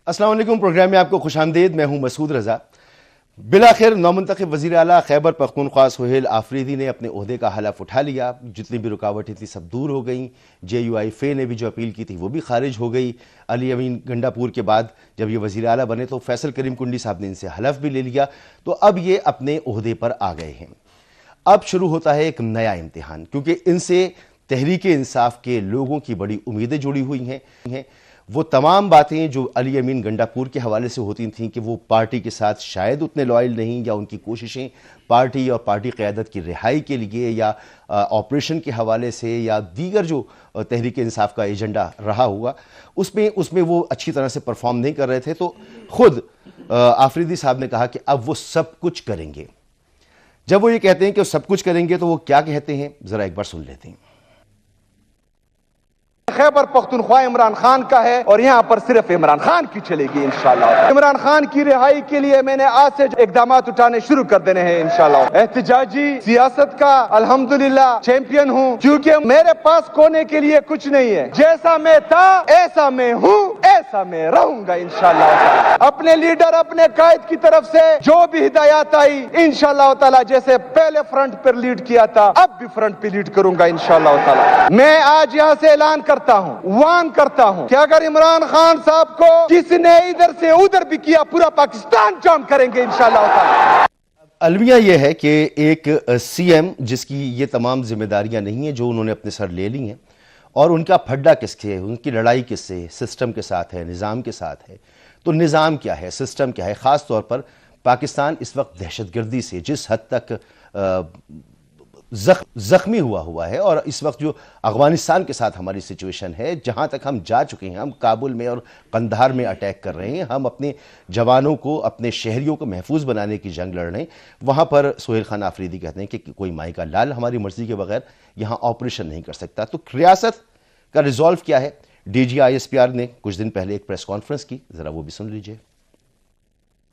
अस्सलाम वालेकुम। प्रोग्राम में आपको खुशामदीद। मैं हूं मसूद रजा। बिलाखिर नौमुंतखब वज़ीर आला खैबर पख्तूनख्वा सुहेल आफरीदी ने अपने ओहदे का हलफ उठा लिया। जितनी भी रुकावटें थी सब दूर हो गई। JUIFA ने भी जो अपील की थी वो भी खारिज हो गई। अली अमीन गंडापुर के बाद जब ये वज़ीर आला बने तो फैसल करीम कुंडी साहब ने इनसे हलफ भी ले लिया, तो अब ये अपने ओहदे पर आ गए हैं। अब शुरू होता है एक नया इम्तिहान, क्योंकि इनसे तहरीक इंसाफ के लोगों की बड़ी उम्मीदें जुड़ी हुई हैं। वो तमाम बातें जो अली अमीन गंडापुर के हवाले से होती थीं कि वो पार्टी के साथ शायद उतने लॉयल नहीं, या उनकी कोशिशें पार्टी और पार्टी क़यादत की रिहाई के लिए या ऑपरेशन के हवाले से या दीगर जो तहरीक इंसाफ का एजेंडा रहा हुआ उसमें वो अच्छी तरह से परफॉर्म नहीं कर रहे थे। तो ख़ुद आफरीदी साहब ने कहा कि अब वो सब कुछ करेंगे। जब वो ये कहते हैं कि वो सब कुछ करेंगे तो वो क्या कहते हैं, ज़रा एक बार सुन लेते हैं। खैबर पख्तूनख्वा इमरान खान का है और यहाँ पर सिर्फ इमरान खान की चलेगी इंशाल्लाह। इमरान खान की रिहाई के लिए मैंने आज से इकदाम उठाने शुरू कर देने हैं इंशाल्लाह। एहतिजाजी सियासत का अल्हम्दुलिल्लाह चैंपियन हूँ, क्योंकि मेरे पास खोने के लिए कुछ नहीं है। जैसा मैं था ऐसा मैं हूँ, ऐसा मैं रहूंगा इंशाल्लाह। अपने लीडर अपने कायद की तरफ से जो भी हिदायत आई इंशाल्लाह ताला, जैसे पहले फ्रंट पर लीड किया था अब भी फ्रंट पे लीड करूंगा इंशाल्लाह ताला। मैं आज यहाँ से ऐलान वान करता हूं कि अगर इमरान खान साहब को किसी ने इधर से उधर भी किया पूरा पाकिस्तान जॉइन करेंगे इंशाल्लाह। अलमिया यह है कि एक CM जिसकी ये तमाम जिम्मेदारियां नहीं हैं जो उन्होंने अपने सर ले ली हैं, और उनका फड्डा किससे है, उनकी लड़ाई किससे, सिस्टम के साथ है, निज़ाम के साथ है। तो निज़ाम क्या है, सिस्टम क्या है? ख़ास तौर पर पाकिस्तान इस वक्त दहशतगर्दी से जिस हद तक जख्मी हुआ है, और इस वक्त जो अफगानिस्तान के साथ हमारी सिचुएशन है, जहां तक हम जा चुके हैं, हम काबुल में और कंधार में अटैक कर रहे हैं, हम अपने जवानों को, अपने शहरियों को महफूज बनाने की जंग लड़ रहे हैं। वहां पर सुहेल खान आफरीदी कहते हैं कि कोई माई का लाल हमारी मर्जी के बगैर यहां ऑपरेशन नहीं कर सकता। तो रियासत का रिजॉल्व क्या है? DG ISPR ने कुछ दिन पहले एक प्रेस कॉन्फ्रेंस की, जरा वो भी सुन लीजिए।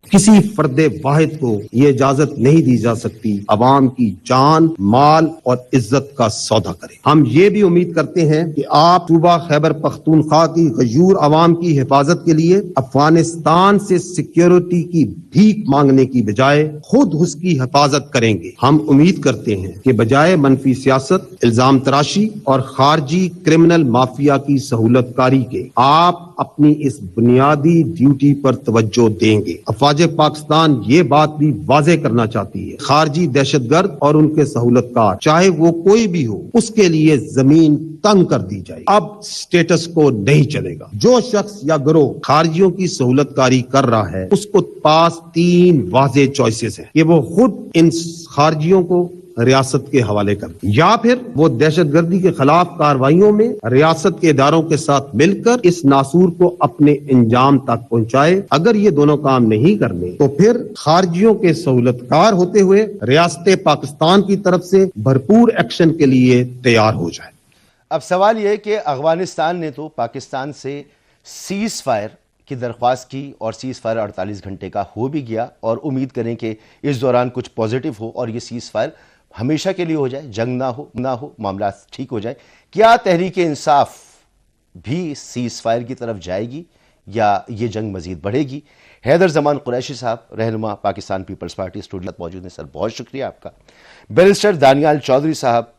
किसी फर्दे वाहिद को ये इजाजत नहीं दी जा सकती अवाम की जान, माल और इज्जत का सौदा करे। हम ये भी उम्मीद करते हैं कि आप सूबा खैबर पख्तूनख्वा की गयूर अवाम की हिफाजत के लिए अफगानिस्तान से सिक्योरिटी की भीख मांगने की बजाय खुद उसकी हिफाजत करेंगे। हम उम्मीद करते हैं कि बजाय मनफी सियासत, इल्जाम तराशी और खारजी क्रिमिनल माफिया की सहूलतकारी के आप अपनी इस बुनियादी ड्यूटी पर तवज्जो देंगे। अफवाज पाकिस्तान ये बात भी वाजे करना चाहती है, खारजी दहशतगर्द और उनके सहूलतकार चाहे वो कोई भी हो, उसके लिए जमीन तंग कर दी जाए। अब स्टेटस को नहीं चलेगा। जो शख्स या गिरोह खारजियों की सहूलतकारी कर रहा है उसको पास 3 वाजे चॉइसेस हैं कि वो खुद इन खारजियों को रियासत के हवाले कर, या फिर वो दहशतगर्दी के खिलाफ कार्रवाइयों में रियासत के इदारों के साथ मिलकर इस नासूर को अपने अंजाम तक पहुंचाए। अगर ये दोनों काम नहीं करने तो फिर खारजियों के सहूलतकार होते हुए रियासत पाकिस्तान की तरफ से भरपूर एक्शन के लिए तैयार हो जाए। अब सवाल यह है कि अफगानिस्तान ने तो पाकिस्तान से सीज फायर की दरख्वास्त की, और सीज फायर 48 घंटे का हो भी गया, और उम्मीद करें कि इस दौरान कुछ पॉजिटिव हो और ये सीज फायर हमेशा के लिए हो जाए, जंग ना हो, मामला ठीक हो जाए। क्या तहरीक इंसाफ भी सीज फायर की तरफ जाएगी या ये जंग मजीद बढ़ेगी? हैदर जमान कुरैशी साहब, रहनुमा पाकिस्तान पीपल्स पार्टी, स्टूडियो मौजूद हैं। सर बहुत शुक्रिया आपका। बैरिस्टर दानियाल चौधरी साहब,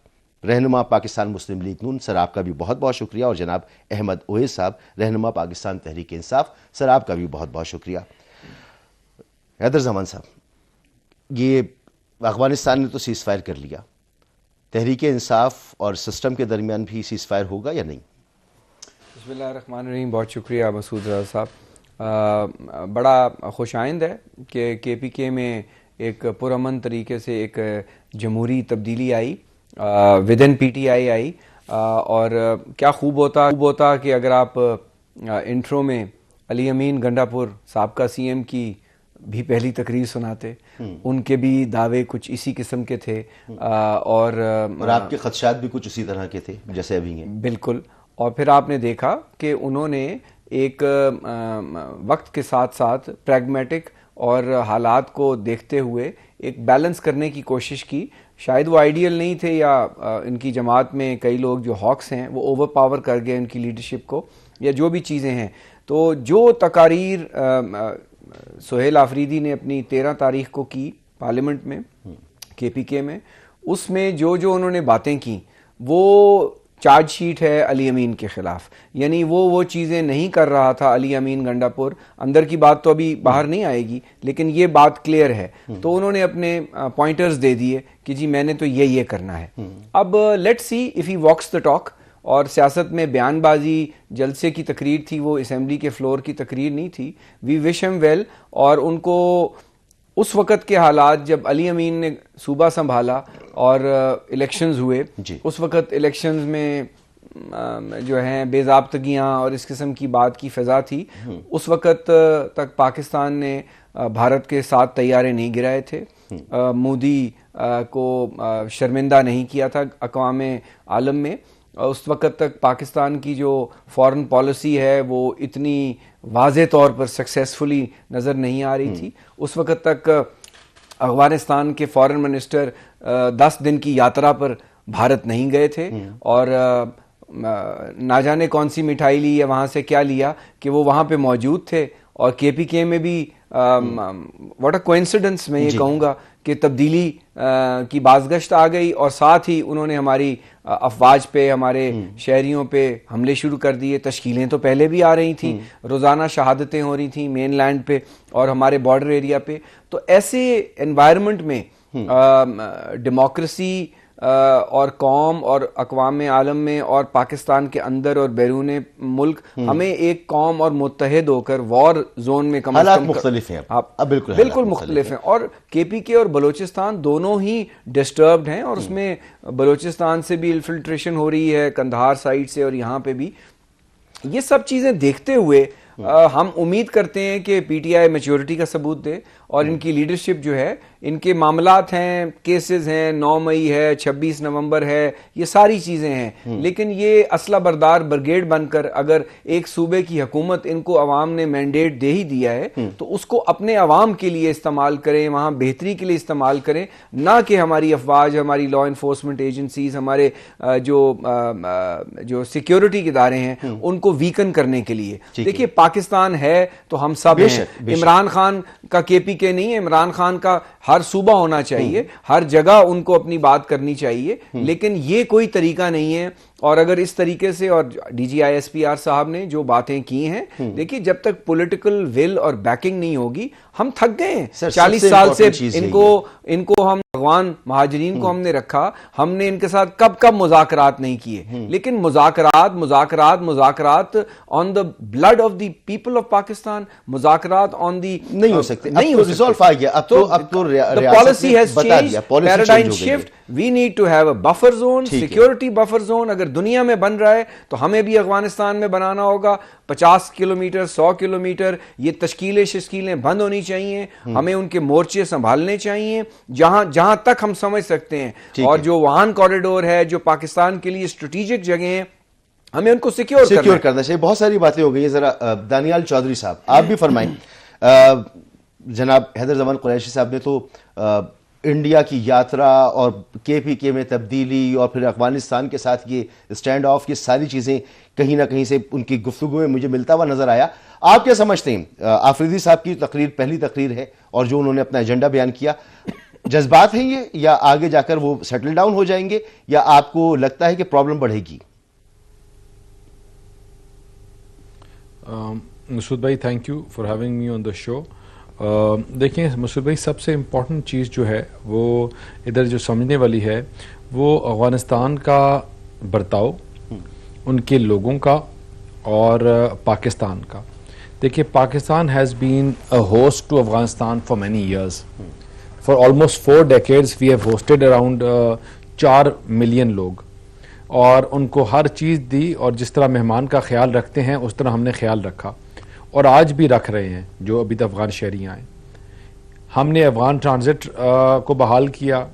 रहनुमा पाकिस्तान मुस्लिम लीग नून, सर आपका भी बहुत बहुत शुक्रिया। और जनाब अहमद ओवैस साहब, रहनुमा पाकिस्तान तहरीक इंसाफ, सर आपका भी बहुत बहुत शुक्रिया। हैदर जमान साहब, ये अफगानिस्तान ने तो सीज फायर कर लिया, तहरीक इंसाफ और सिस्टम के दरमियान भी सीज फायर होगा या नहीं? बिस्मिल्लाहिर्रहमानिर्रहीम। बहुत शुक्रिया मसूद रज़ा साहब। बड़ा खुशाइंद है कि KPK में एक पुरअमन तरीके से एक जमहूरी तब्दीली आई, विद इन PTI आई, और क्या खूब होता कि अगर आप इंट्रो में अली अमीन गंडापुर साबका CM की भी पहली तकरीर सुनाते। उनके भी दावे कुछ इसी किस्म के थे, और आपके खदशात भी कुछ उसी तरह के थे जैसे अभी हैं। बिल्कुल। और फिर आपने देखा कि उन्होंने एक वक्त के साथ साथ प्रैग्मेटिक और हालात को देखते हुए एक बैलेंस करने की कोशिश की। शायद वो आइडियल नहीं थे, या इनकी जमात में कई लोग जो हॉक्स हैं वो ओवर पावर कर गए उनकी लीडरशिप को, या जो भी चीज़ें हैं। तो जो तकारीर सुहेल आफरीदी ने अपनी 13 तारीख को की पार्लियामेंट में KPK में, उसमें जो जो उन्होंने बातें की वो चार्जशीट है अली अमीन के खिलाफ, यानी वो चीज़ें नहीं कर रहा था अली अमीन गंडापुर। अंदर की बात तो अभी बाहर नहीं आएगी, लेकिन ये बात क्लियर है। तो उन्होंने अपने पॉइंटर्स दे दिए कि जी मैंने तो ये करना है। अब let's see if he walks the talk. और सियासत में बयानबाजी, जलसे की तकरीर थी, वो असेंबली के फ्लोर की तकरीर नहीं थी। We wish him well. और उनको उस वक़्त के हालात जब अली अमीन ने सूबा संभाला और इलेक्शंस हुए, उस वक़्त इलेक्शंस में जो हैं बेज़ाब्तगियाँ और इस किस्म की बात की फ़िज़ा थी। उस वक़्त तक पाकिस्तान ने भारत के 7 तैयारे नहीं गिराए थे, मोदी को शर्मिंदा नहीं किया था अक़वाम आलम में। उस वक़्त तक पाकिस्तान की जो फॉरेन पॉलिसी है वो इतनी वाज़े तौर पर सक्सेसफुली नज़र नहीं आ रही थी। उस वक़्त तक अफ़गानिस्तान के फॉरेन मिनिस्टर 10 दिन की यात्रा पर भारत नहीं गए थे और ना जाने कौन सी मिठाई ली या वहाँ से क्या लिया कि वो वहाँ पे मौजूद थे। और KPK में भी व्हाट अ कोइंसिडेंस मैं ये कहूँगा कि तब्दीली की बाज़गश्त आ गई और साथ ही उन्होंने हमारी अफवाज पे, हमारे शहरियों पे हमले शुरू कर दिए। तश्कीलें तो पहले भी आ रही थी, रोज़ाना शहादतें हो रही थी मेन लैंड पे और हमारे बॉर्डर एरिया पे। तो ऐसे एनवायरनमेंट में डेमोक्रेसी और कौम और अक़वाम आलम में और पाकिस्तान के अंदर और बैरून मुल्क हमें एक कौम और मुत्तहिद होकर वॉर जोन में कम हालात मुख्तलिफ हैं, अब बिल्कुल मुख्तलिफ हैं। और KPK और बलोचिस्तान दोनों ही डिस्टर्ब्ड हैं और उसमें बलोचिस्तान से भी इन्फिल्ट्रेशन हो रही है, कंधार साइड से, और यहाँ पे भी। ये सब चीज़ें देखते हुए हम उम्मीद करते हैं कि PTI मैच्योरिटी का सबूत दे और इनकी लीडरशिप जो है, इनके मामलात हैं, केसेस हैं, 9 मई है, 26 नवंबर है, ये सारी चीज़ें हैं। लेकिन ये असला बरदार ब्रिगेड बनकर अगर एक सूबे की हुकूमत, इनको अवाम ने मैंडेट दे ही दिया है तो उसको अपने अवाम के लिए इस्तेमाल करें, वहाँ बेहतरी के लिए इस्तेमाल करें, ना कि हमारी अफवाज, हमारी लॉ इन्फोर्समेंट एजेंसीज, हमारे जो सिक्योरिटी के इदारे हैं उनको वीकन करने के लिए। देखिए पाकिस्तान है तो हम सब हैं। इमरान खान का KPK नहीं है, इमरान खान का हर सूबा होना चाहिए, हर जगह उनको अपनी बात करनी चाहिए, लेकिन ये कोई तरीका नहीं है। और अगर इस तरीके से, और DGI SPR साहब ने जो बातें की हैं, देखिए जब तक पॉलिटिकल विल और बैकिंग नहीं होगी, हम थक गए हैं। 40 साल से इनको हम अफगान महाजरीन को हमने रखा, हमने इनके साथ कब मुज़ाकरात नहीं किए। लेकिन मुज़ाकरात on the blood of the people of Pakistan, मुज़ाकरात ऑन द नहीं हो सकते, नहीं हो रिजॉल्व आ गया। अब तो policy has changed, paradigm shift. We need to have a buffer zone, security buffer zone. अगर दुनिया में बन रहा है तो हमें भी अफगानिस्तान में बनाना होगा। 50 किलोमीटर, 100 किलोमीटर, ये तश्कीलें बंद होनी चाहिए। हमें उनके मोर्चे संभालने चाहिए जहां तक हम समझ सकते हैं। और जो वाहन कॉरिडोर है, जो पाकिस्तान के लिए स्ट्रेटेजिक जगह है, हमें उनको सिक्योर करना चाहिए। बहुत सारी बातें हो गई है। जरा दानियाल चौधरी साहब आप भी फरमाएं। जनाब हैदर जमान कुरैशी साहब ने तो इंडिया की यात्रा और KPK में तब्दीली और फिर अफगानिस्तान के साथ ये स्टैंड ऑफ, ये सारी चीज़ें कहीं ना कहीं से उनकी गुफ्तगू में मुझे मिलता हुआ नजर आया। आप क्या समझते हैं? आफरीदी साहब की तकरीर पहली तकरीर है और जो उन्होंने अपना एजेंडा बयान किया, जज्बात हैं ये, या आगे जाकर वो सेटल डाउन हो जाएंगे, या आपको लगता है कि प्रॉब्लम बढ़ेगी? मसूद भाई, thank you for having me on the show. देखिए मसूद भाई, सबसे इम्पॉर्टेंट चीज़ जो है वो इधर जो समझने वाली है वो अफ़गानिस्तान का बर्ताव, उनके लोगों का और पाकिस्तान का। देखिए Pakistan has been a host to Afghanistan for many years. For almost 4 decades we have hosted around 4 million लोग और उनको हर चीज़ दी, और जिस तरह मेहमान का ख्याल रखते हैं उस तरह हमने ख्याल रखा और आज भी रख रहे हैं जो अभी तक अफगान शहरी आए। हमने अफगान ट्रांजिट को बहाल किया।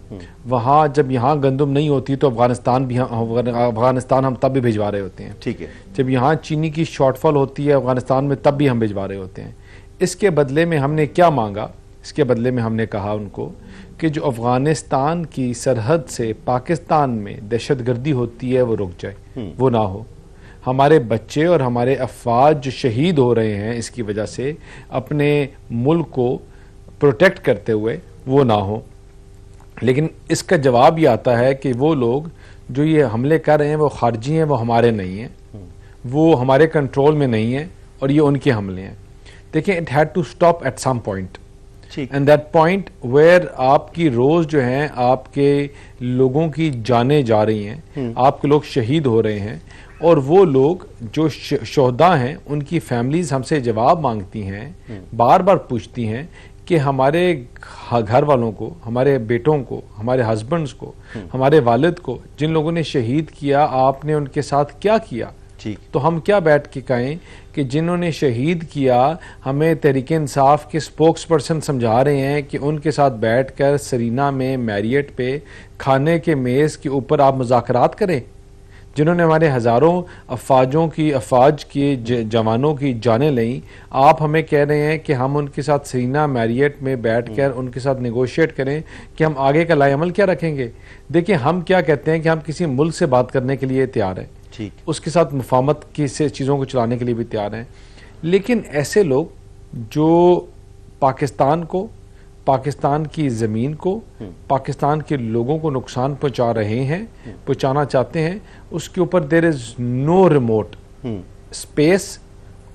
वहाँ जब यहाँ गंदम नहीं होती तो अफगानिस्तान हम तब भी भिजवा रहे होते हैं। ठीक है। जब यहाँ चीनी की शॉर्टफॉल होती है अफगानिस्तान में तब भी हम भिजवा रहे होते हैं। इसके बदले में हमने क्या मांगा? इसके बदले में हमने कहा उनको कि जो अफगानिस्तान की सरहद से पाकिस्तान में दहशतगर्दी होती है वो रुक जाए, वो ना हो। हमारे बच्चे और हमारे अफवाज जो शहीद हो रहे हैं इसकी वजह से अपने मुल्क को प्रोटेक्ट करते हुए वो ना हो। लेकिन इसका जवाब ये आता है कि वो लोग जो ये हमले कर रहे हैं वो खारजी हैं, वो हमारे नहीं हैं, वो हमारे कंट्रोल में नहीं है और ये उनके हमले हैं। देखिए, it had to stop at some point and that point where आपकी रोज जो है आपके लोगों की जानें जा रही हैं, आपके लोग शहीद हो रहे हैं और वो लोग जो शोहदा हैं उनकी फैमिलीज हमसे जवाब मांगती हैं, बार बार पूछती हैं कि हमारे घर वालों को, हमारे बेटों को, हमारे हस्बैंड्स को, हमारे वालिद को जिन लोगों ने शहीद किया आपने उनके साथ क्या किया। ठीक, तो हम क्या बैठ के कहें कि जिन्होंने शहीद किया हमें तहरीक इंसाफ के स्पोक्स पर्सन समझा रहे हैं कि उनके साथ बैठकर सरीना में मैरियट पे खाने के मेज़ के ऊपर आप मुज़ाकरात करें। जिन्होंने हमारे हज़ारों अफवाज के जवानों की जानें लीं, आप हमें कह रहे हैं कि हम उनके साथ सरीना मैरियट में बैठकर उनके साथ नेगोशिएट करें कि हम आगे का लाएअमल क्या रखेंगे। देखिए, हम क्या कहते हैं कि हम किसी मुल्क से बात करने के लिए तैयार हैं, ठीक, उसके साथ मुफाहमत की से चीज़ों को चलाने के लिए भी तैयार हैं, लेकिन ऐसे लोग जो पाकिस्तान को, पाकिस्तान की ज़मीन को, पाकिस्तान के लोगों को नुकसान पहुंचा रहे हैं, पहुंचाना चाहते हैं, उसके ऊपर there is no remote space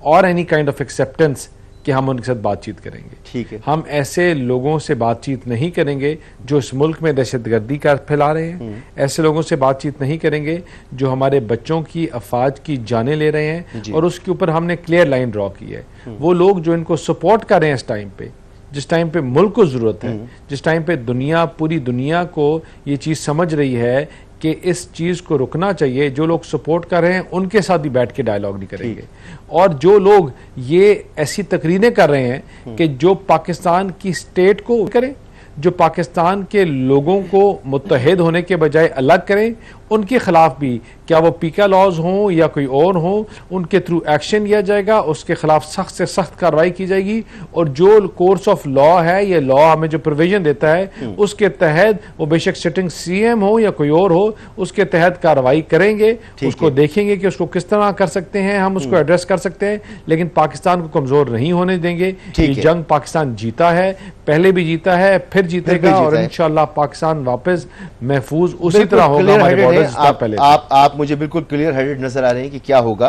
और एनी काइंड ऑफ एक्सेप्टेंस कि हम उनके साथ बातचीत करेंगे। ठीक है, हम ऐसे लोगों से बातचीत नहीं करेंगे जो इस मुल्क में दहशतगर्दी का फैला रहे हैं, ऐसे लोगों से बातचीत नहीं करेंगे जो हमारे बच्चों की अफवाज की जानें ले रहे हैं और उसके ऊपर हमने क्लियर लाइन ड्रॉ की है। वो लोग जो इनको सपोर्ट कर रहे हैं इस टाइम पे, जिस टाइम पे मुल्क को जरूरत है, जिस टाइम पे दुनिया, पूरी दुनिया को ये चीज़ समझ रही है कि इस चीज़ को रुकना चाहिए, जो लोग सपोर्ट कर रहे हैं उनके साथ भी बैठ के डायलॉग नहीं करेंगे। और जो लोग ये ऐसी तकरीरें कर रहे हैं कि जो पाकिस्तान की स्टेट को करें, जो पाकिस्तान के लोगों को मुत्तहिद होने के बजाय अलग करें, उनके खिलाफ भी, क्या वो पीका लॉज हों या कोई और हों, उनके थ्रू एक्शन लिया जाएगा, उसके खिलाफ सख्त से सख्त कार्रवाई की जाएगी। और जो कोर्स ऑफ लॉ है, ये लॉ हमें जो प्रोविजन देता है उसके तहत, वो बेशक सिटिंग सीएम हो या कोई और हो, उसके तहत कार्रवाई करेंगे, उसको देखेंगे कि उसको किस तरह कर सकते हैं, हम उसको एड्रेस कर सकते हैं, लेकिन पाकिस्तान को कमजोर नहीं होने देंगे। ये जंग पाकिस्तान जीता है, पहले भी जीता है, फिर जीतेगा और इंशाअल्लाह पाकिस्तान वापस महफूज उसी तरह होगा हमारे बॉर्डर्स पहले। आप मुझे बिल्कुल क्लियर हेडेड नजर आ रहे हैं कि क्या होगा।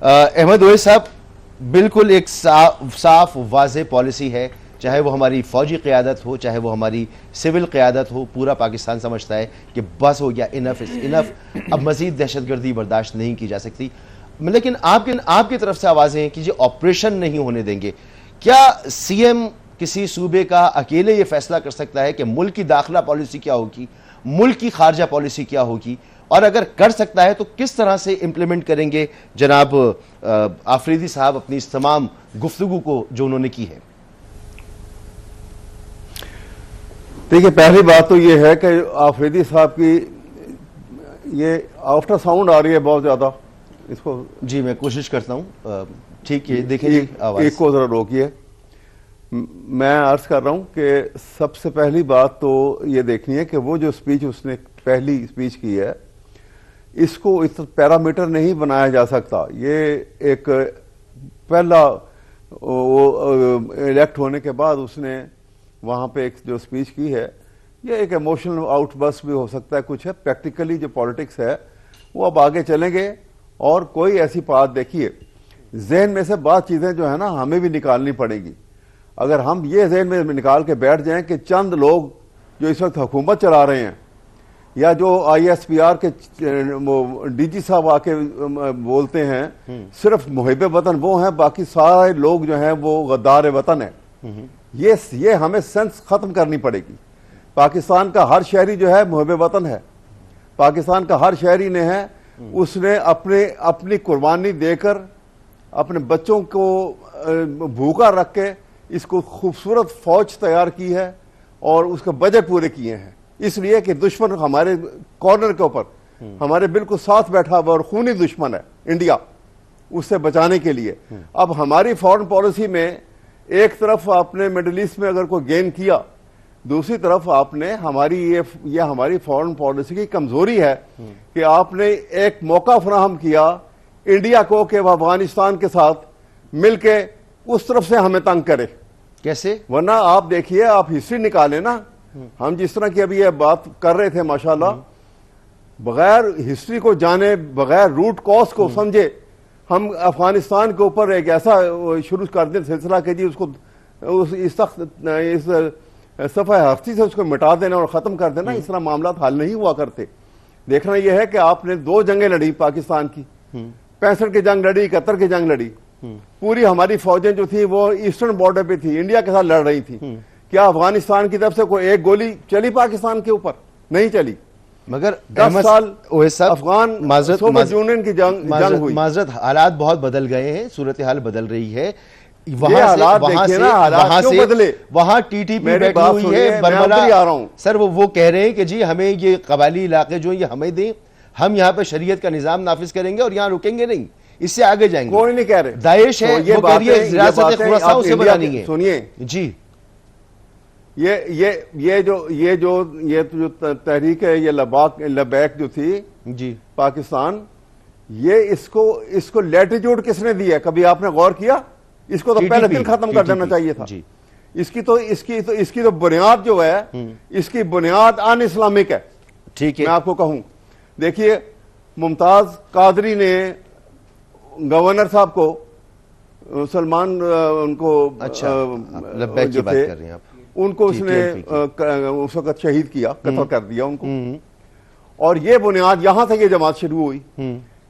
अहमद ओवैस साहब, बिल्कुल एक साफ वाज़ेह पॉलिसी है, चाहे वो हमारी फौजी क़यादत हो, चाहे वो हमारी सिविल क़यादत हो, पूरा पाकिस्तान समझता है कि बस हो गया, इनफ इज इनफ, अब मजीद दहशतगर्दी बर्दाश्त नहीं की जा सकती। लेकिन आपकी तरफ से आवाज़ें हैं कि ये ऑपरेशन नहीं होने देंगे। क्या सीएम किसी सूबे का अकेले ये फैसला कर सकता है कि मुल्क की दाखिला पॉलिसी क्या होगी, मुल्क की खारजा पॉलिसी क्या होगी, और अगर कर सकता है तो किस तरह से इंप्लीमेंट करेंगे जनाब आफरीदी साहब अपनी इस तमाम गुफ्तगू को जो उन्होंने की है? देखिए, पहली बात तो ये है कि आफरीदी साहब की ये आफ्टर साउंड आ रही है बहुत ज्यादा, इसको जी मैं कोशिश करता हूं। ठीक है, देखिए आवाज एक को जरा रोकिए। मैं अर्ज कर रहा हूं कि सबसे पहली बात तो ये देखनी है कि वो जो स्पीच उसने पहली स्पीच की है, इसको इस पैरामीटर नहीं बनाया जा सकता। ये एक पहला वो इलेक्ट होने के बाद उसने वहां पे एक जो स्पीच की है, ये एक इमोशनल आउटबर्स्ट भी हो सकता है, कुछ है। प्रैक्टिकली जो पॉलिटिक्स है वो अब आगे चलेंगे और कोई ऐसी बात, देखिए जहन में से बात चीजें जो है ना हमें भी निकालनी पड़ेगी। अगर हम ये जहन में निकाल के बैठ जाएं कि चंद लोग जो इस वक्त हुकूमत चला रहे हैं, या जो ISPR के DG साहब आके बोलते हैं सिर्फ मुहिब वतन वो हैं, बाकी सारे लोग जो हैं वो गद्दार वतन है, ये हमें सेंस खत्म करनी पड़ेगी। पाकिस्तान का हर शहरी जो है मुहिब वतन है, पाकिस्तान का हर शहरी ने है, उसने अपनी कुर्बानी देकर अपने बच्चों को भूखा रख के इसको खूबसूरत फौज तैयार की है और उसके बजट पूरे किए हैं, इसलिए कि दुश्मन हमारे कॉर्नर के ऊपर हमारे बिल्कुल साथ बैठा हुआ और खूनी दुश्मन है इंडिया, उससे बचाने के लिए। अब हमारी फॉरेन पॉलिसी में एक तरफ आपने मिडिल ईस्ट में अगर कोई गेन किया, दूसरी तरफ आपने ये हमारी फॉरेन पॉलिसी की कमजोरी है कि आपने एक मौका फराहम किया इंडिया को कि वह अफगानिस्तान के साथ मिलके उस तरफ से हमें तंग करे। कैसे? वरना आप देखिए, आप हिस्ट्री निकालें ना, हम जिस तरह की अभी ये बात कर रहे थे माशाल्लाह, बगैर हिस्ट्री को जाने, बगैर रूट कॉज को समझे हम अफगानिस्तान के ऊपर एक ऐसा शुरू कर दें सिलसिला कि जी उसको इस सफ़ा हस्ती से उसको मिटा देना और ख़त्म कर देना, इस तरह मामला हल नहीं हुआ करते। देखना यह है कि आपने 2 जंगें लड़ी पाकिस्तान की, 65 की जंग लड़ी, 71 की जंग लड़ी, पूरी हमारी फौजें जो थी वो ईस्टर्न बॉर्डर पे थी, इंडिया के साथ लड़ रही थी। क्या अफगानिस्तान की तरफ से कोई एक गोली चली पाकिस्तान के ऊपर? नहीं चली। मगर 10 साल अफगान सोवियत यूनियन की जंग हुई। माजरत, हालात बहुत बदल गए हैं, सूरत हाल बदल रही है। वहां टीटीपी बैठी हुई है, बरमला आ रहा हूं सर, वो कह रहे हैं कि जी हमें ये कबायली इलाके जो ये हमें दें, हम यहाँ पे शरीयत का निजाम नाफिज करेंगे और यहाँ रुकेंगे नहीं, इससे आगे जाएंगे। कोई नहीं कह रहे। दाइश है, तो वो कह रही है रियासत खुरासान उसे बनानी है। सुनिए जी, ये जो तहरीक है, ये लबैक जो थी जी पाकिस्तान, ये इसको लैटिट्यूड किसने दी है? कभी आपने गौर किया? इसको तो पहले दिन खत्म कर देना चाहिए था। जी। इसकी तो बुनियाद जो है, इसकी बुनियाद अन इस्लामिक है। ठीक है, मैं आपको कहूं, देखिए मुमताज कादरी ने गवर्नर साहब को, सलमान उनको, अच्छा लब्बैक की बात कर रहे हैं आप, उनको उसने उस वक्त शहीद किया, कत्ल कर दिया उनको। और ये बुनियाद, यहां से ये जमात शुरू हुई,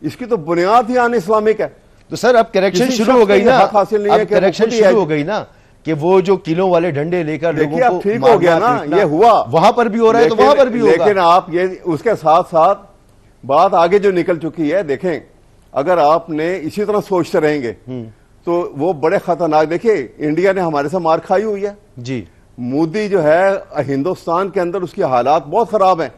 इसकी तो बुनियाद ही अन इस्लामिक है। तो सर अब करेक्शन शुरू हो गई ना, अब करेक्शन शुरू हो गई ना कि वो जो किलों वाले डंडे लेकर लोगों को ठीक हो गया ना, ये हुआ, वहां पर भी हो रहा है तो वहां पर भी होगा। लेकिन आप ये उसके साथ साथ बात आगे जो निकल चुकी है, देखें, अगर आपने इसी तरह सोचते रहेंगे तो वो बड़े खतरनाक। देखिए इंडिया ने हमारे से मार खाई हुई है जी। मोदी जो है हिंदुस्तान के अंदर उसकी हालात बहुत खराब हैं,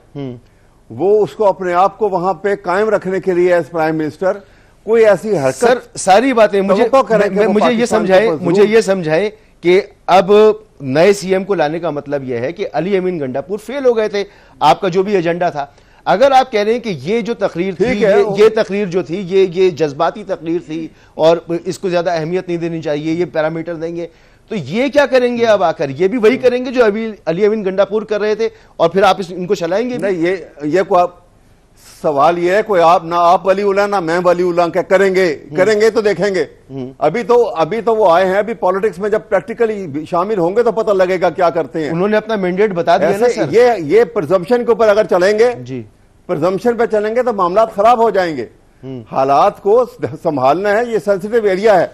वो उसको अपने आप को वहां पे कायम रखने के लिए एज प्राइम मिनिस्टर कोई ऐसी हरकत, सर सारी बातें मुझे ये समझाए कि अब नए सीएम को लाने का मतलब यह है कि अली अमीन गंडापुर फेल हो गए थे, आपका जो भी एजेंडा था। अगर आप कह रहे हैं कि ये जो तकरीर थी, ये तकरीर जो थी, ये जज्बाती तकरीर थी और इसको ज्यादा अहमियत नहीं देनी चाहिए, ये पैरामीटर देंगे, तो ये क्या करेंगे अब आकर? ये भी वही करेंगे जो अभी अली अमीन गंडापुर कर रहे थे और फिर आप इनको चलाएंगे? नहीं, ये को सवाल ये है, कोई आप ना आप वली उल्लाह ना मैं वली उल्लाह क्या करेंगे तो देखेंगे। अभी तो वो आए हैं, अभी पॉलिटिक्स में जब प्रैक्टिकली शामिल होंगे तो पता लगेगा क्या करते हैं। उन्होंने अपना मैंडेट बता दिया ना सर। ये प्रिजम्पशन के ऊपर अगर चलेंगे जी, प्रिजम्पशन पे चलेंगे तो मामला खराब हो जाएंगे। हालात को संभालना है, ये सेंसिटिव एरिया है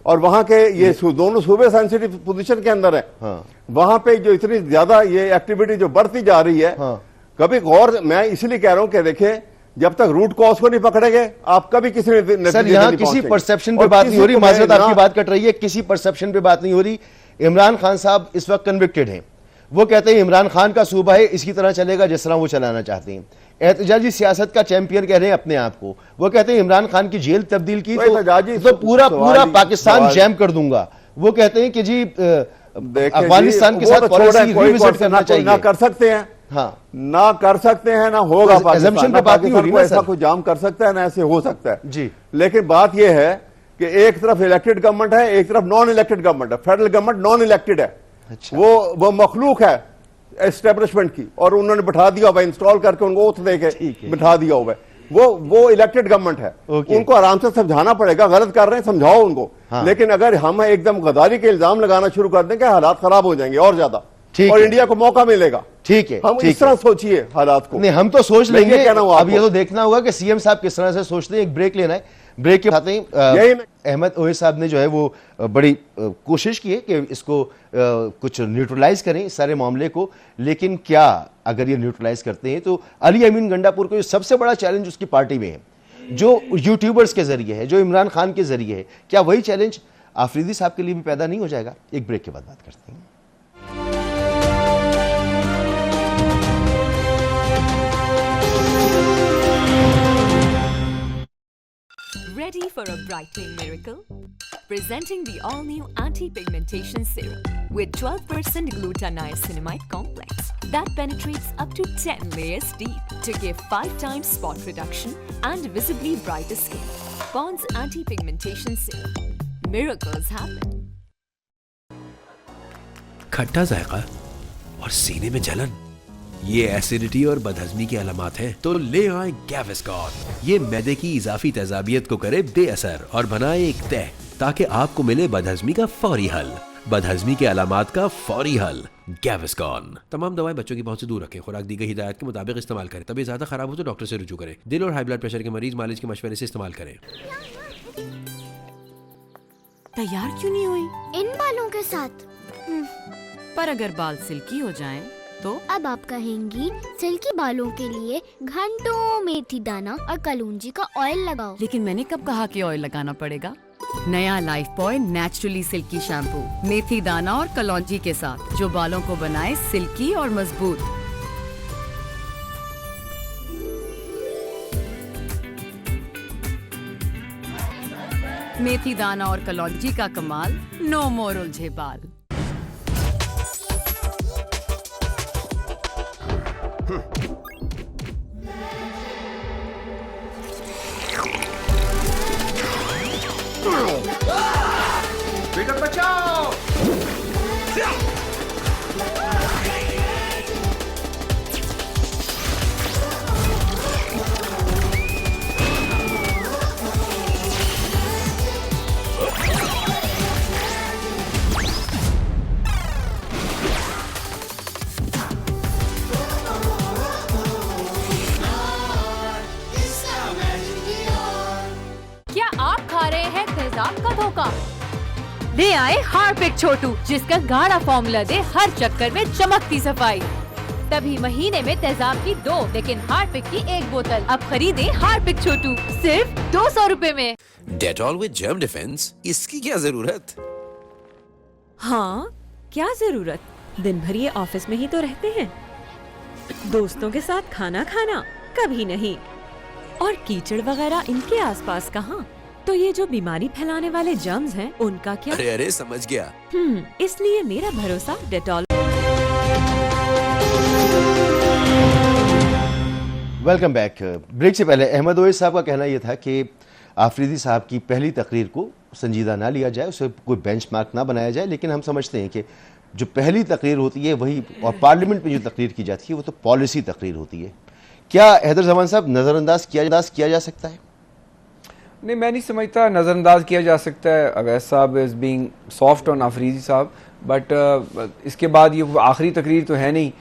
और वहां के ये दोनों सूबे सेंसिटिव पोजीशन के अंदर है। हाँ। वहां पे जो इतनी ज्यादा ये एक्टिविटी जो बढ़ती जा रही है, हाँ। कभी गौर, मैं इसलिए कह रहा हूं कि देखें, जब तक रूट कॉज को नहीं पकड़ेंगे आप कभी किसी सर यहाँ किसी परसेप्शन पे बात नहीं हो रही, माजरत आपकी बात कट रही है, किसी परसेप्शन पे बात नहीं हो रही। इमरान खान साहब इस वक्त कन्विक्टेड हैं, वो कहते हैं इमरान खान का सूबा है, इसकी तरह चलेगा जिस तरह वो चलाना चाहते हैं। एहतजाजी सियासत का चैंपियन कह रहे हैं अपने आप को, वो कहते हैं इमरान खान की जेल तब्दील की तो पूरा पाकिस्तान जैम कर दूंगा। वो कहते हैं कि जी अफगानिस्तान के साथ पॉलिसी रिविजिट करना चाहिए। ना कर सकते हैं, हाँ, ना कर सकते हैं, ना होगा पाकिस्तान को ऐसा कोई जाम कर सकता है, ना ऐसे हो सकता है जी। लेकिन बात यह है कि एक तरफ इलेक्टेड गवर्नमेंट है, एक तरफ नॉन इलेक्टेड गवर्नमेंट है। फेडरल गवर्नमेंट नॉन इलेक्टेड है। अच्छा। वो मखलूक है एस्टेब्लिशमेंट की, और उन्होंने बिठा दिया हुआ, इंस्टॉल करके उनको ओथ देके बिठा दिया हुआ है। वो इलेक्टेड गवर्नमेंट है, उनको आराम से समझाना पड़ेगा, गलत कर रहे हैं समझाओ उनको। हाँ। लेकिन अगर हम एकदम गद्दारी के इल्जाम लगाना शुरू कर देंगे, हालात खराब हो जाएंगे और ज्यादा, और इंडिया को मौका मिलेगा। ठीक है, हम इस तरह सोचिए हालात को। नहीं, हम तो सोच लेंगे, अब ये तो देखना होगा कि सीएम साहब किस तरह से सोचते हैं। एक ब्रेक लेना है, ब्रेक के बाद अहमद ओवैस साहब ने जो है वो बड़ी कोशिश की है कि इसको कुछ न्यूट्रलाइज करें इस सारे मामले को, लेकिन क्या अगर ये न्यूट्रलाइज करते हैं तो अली अमीन गंडापुर को सबसे बड़ा चैलेंज उसकी पार्टी में है, जो यूट्यूबर्स के जरिए है, जो इमरान खान के जरिए है, क्या वही चैलेंज आफरीदी साहब के लिए भी पैदा नहीं हो जाएगा? एक ब्रेक के बाद बात करते हैं। Ready for a brightening miracle? Presenting the all-new anti-pigmentation serum with 12% glutaniacinamide complex that penetrates up to 10 layers deep to give 5 times spot reduction and visibly brighter skin. Pond's anti-pigmentation serum. Miracles happen. खट्टा जायका और सीने में जलन, ये acidity और बदहजमी की अलामत है। तो ले आए गैविस्कॉन। ये मैदे की इजाफी तेजाबियत को करे बेअसर और बनाए एक तय, ताकि आपको मिले बदहजमी का फौरी हल, बदहजमी के अलामात का फौरी हल। गैविस्कॉन। तमाम दवाएं बच्चों की पहुंच से दूर रखें। खुराक दी गई हिदायत के मुताबिक इस्तेमाल करें। तबीयत ज्यादा खराब हो तो डॉक्टर से रुजू करें। दिल और हाई ब्लड प्रेशर के मरीज मालिश के मशवरे से इस्तेमाल करें। तैयार क्यों नहीं हुई? इन बालों के साथ। पर अगर बाल सिल्की हो जाएं, तो अब आप कहेंगी सिल्की बालों के लिए घंटों मेथी दाना और कलौंजी का ऑयल लगाओ। लेकिन मैंने कब कहा कि ऑयल लगाना पड़ेगा? नया Lifebuoy naturally silky shampoo मेथी दाना और कलौंजी के साथ, जो बालों को बनाए सिल्की और मजबूत। मेथी दाना और कलौंजी का कमाल, नो मोर उलझे बाल। बेटा बचाओ! क्या आप खा रहे हैं तेजाब का धोखा? ले आए हार्पिक छोटू, जिसका गाढ़ा फॉर्मूला दे हर चक्कर में चमकती सफाई। तभी महीने में तेजाब की 2 लेकिन हार्पिक की 1 बोतल। अब खरीदे हार्पिक छोटू सिर्फ 200 रुपए में। डेटॉल विद जर्म डिफेंस, इसकी क्या जरूरत? हाँ, क्या जरूरत? दिन भर ये ऑफिस में ही तो रहते हैं। दोस्तों के साथ खाना खाना कभी नहीं। और कीचड़ वगैरह इनके आसपास कहाँ? तो ये जो बीमारी फैलाने वाले जर्म्स हैं, उनका क्या? अरे अरे समझ गया। इसलिए मेरा भरोसा डेटॉल। Welcome back. ब्रेक से पहले अहमद ओवैस साहब का कहना यह था कि आफरीदी साहब की पहली तकरीर को संजीदा ना लिया जाए, उसे कोई बेंचमार्क ना बनाया जाए, लेकिन हम समझते हैं कि जो पहली तकरीर होती है वही, और पार्लियामेंट में जो तकरीर की जाती है वो तो पॉलिसी तकरीर होती है। क्या हैदर जमान साहब नज़रअंदाज किया जा सकता है? नहीं, मैं नहीं समझता नज़रअंदाज किया जा सकता है। अवैस साहब is being soft on Afridi साहब, बट इसके बाद ये आखिरी तकरीर तो है नहीं।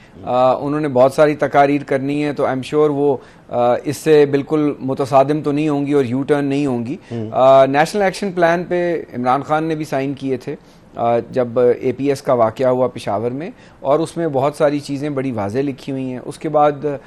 उन्होंने बहुत सारी तकारीर करनी है, तो आई एम श्योर वो इससे बिल्कुल मुतसादिम तो नहीं होंगी और यू टर्न नहीं होंगी। नेशनल एक्शन प्लान पे इमरान खान ने भी साइन किए थे जब APS का वाक़या हुआ पेशावर में, और उसमें बहुत सारी चीज़ें बड़ी वाज़े लिखी हुई हैं। उसके बाद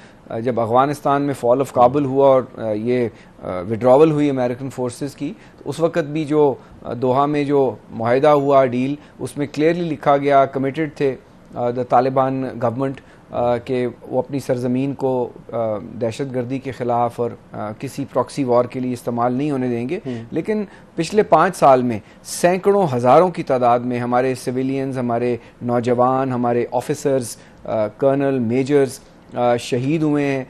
जब अफ़गानिस्तान में फॉल ऑफ काबुल हुआ और ये विड्रॉवल हुई अमेरिकन फोर्सेस की, तो उस वक़्त भी जो दोहा में जो मुआहिदा हुआ डील, उसमें क्लियरली लिखा गया, कमिटेड थे द तालिबान गवर्नमेंट कि वो अपनी सरजमीन को दहशतगर्दी के ख़िलाफ़ और किसी प्रॉक्सी वॉर के लिए इस्तेमाल नहीं होने देंगे। लेकिन पिछले 5 साल में सैकड़ों हज़ारों की तादाद में हमारे सिविलियंस, हमारे नौजवान, हमारे ऑफिसर्स, कर्नल, मेजर्स शहीद हुए हैं।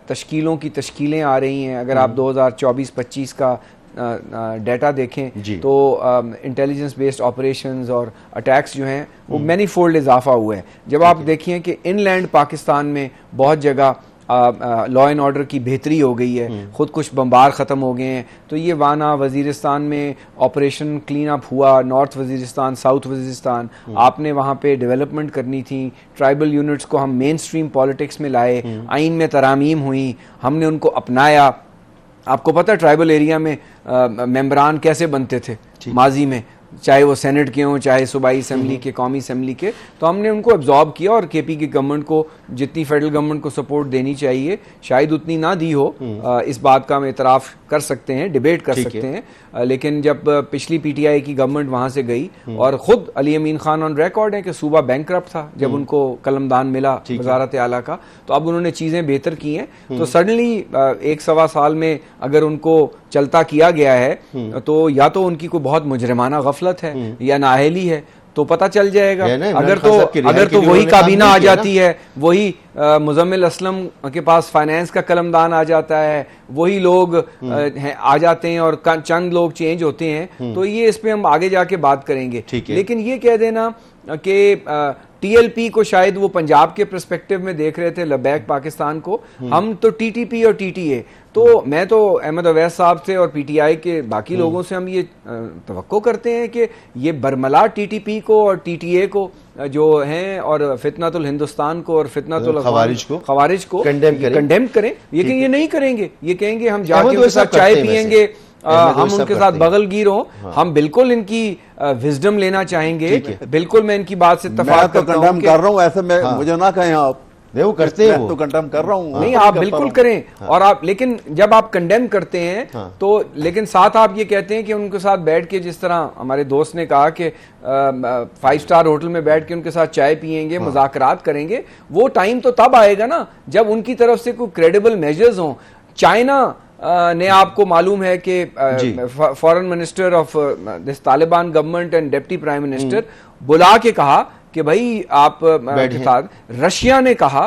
तश्कीलों की तश्कीलें आ रही हैं। अगर आप 2024-25 का डाटा देखें तो इंटेलिजेंस बेस्ड ऑपरेशंस और अटैक्स जो हैं वो मैनी फोल्ड इजाफा हुआ है। जब आप देखिए कि इनलैंड पाकिस्तान में बहुत जगह लॉ एंड ऑर्डर की बेहतरी हो गई है, खुद कुछ बम्बार ख़त्म हो गए हैं। तो ये वाना वज़ीरिस्तान में ऑपरेशन क्लीन अप हुआ, नॉर्थ वज़ीरिस्तान, साउथ वज़ीरिस्तान, आपने वहाँ पे डेवलपमेंट करनी थी। ट्राइबल यूनिट्स को हम मेन स्ट्रीम पॉलिटिक्स में लाए, आइन में तरामीम हुई, हमने उनको अपनाया। आपको पता है ट्राइबल एरिया में मेंबरान कैसे बनते थे माजी में, चाहे वो सेनेट के हों, चाहे सूबाई असम्बली के, कौमी असम्बली के, तो हमने उनको एब्जॉर्ब किया। और KP की गवर्नमेंट को जितनी फेडरल गवर्नमेंट को सपोर्ट देनी चाहिए शायद उतनी ना दी हो, इस बात का हम एतराफ़ कर सकते हैं, डिबेट कर सकते हैं। लेकिन जब पिछली PTI की गवर्नमेंट वहाँ से गई, और ख़ुद अली अमीन खान ऑन रिकॉर्ड है कि सूबा बैंकरप्ट था जब उनको कलमदान मिला वज़ारत आला का, तो अब उन्होंने चीज़ें बेहतर की हैं। तो सडनली 1 सवा साल में अगर उनको चलता किया गया है तो या तो उनकी कोई बहुत मुजरिमाना गफलत है या नाअहली है, तो पता चल जाएगा। अगर तो वही काबीना आ जाती है, वही मुजम्मिल असलम के पास फाइनेंस का कलमदान आ जाता है, वही लोग आ जाते हैं और चंद लोग चेंज होते हैं, तो ये इस पे हम आगे जाके बात करेंगे। लेकिन ये कह देना कि टीएलपी को शायद वो पंजाब के पर्सपेक्टिव में देख रहे थे, लबैक पाकिस्तान को, हम तो टीटीपी और टीटीए, तो मैं तो अहमद अवैस साहब से और पीटीआई के बाकी लोगों से हम ये तवक्को करते हैं कि ये बरमला टीटीपी को और टीटीए को जो हैं और फितनातुल हिंदुस्तान को और फितनातुल खवारिज को कंडेम करें, लेकिन ये नहीं करेंगे। ये कहेंगे हम जाके उनके साथ चाय पियेंगे, हम उनके साथ बगलगीर हों, हम बिल्कुल इनकी विजडम लेना चाहेंगे, बिल्कुल मैं इनकी बात से इत्तेफाक करता हूं। कर रहा हूं ऐसे में मुझे ना कहें आप, वो करते हैं, तो कंडेम कर रहा हूं। नहीं, आप बिल्कुल करें। और आप, लेकिन जब आप कंडेम करते हैं तो लेकिन साथ आप ये कहते हैं कि उनके साथ बैठ के, जिस तरह हमारे दोस्त ने कहा कि 5 स्टार होटल में बैठ के उनके साथ चाय पियेंगे, मुज़ाकरात करेंगे, वो टाइम तो तब आएगा ना जब उनकी तरफ से कोई क्रेडिबल मेजर्स हों। चाइना ने, आपको मालूम है कि foreign minister of this Taliban government and deputy prime minister बुला के कहा कि भाई आप के साथ, रशिया ने कहा,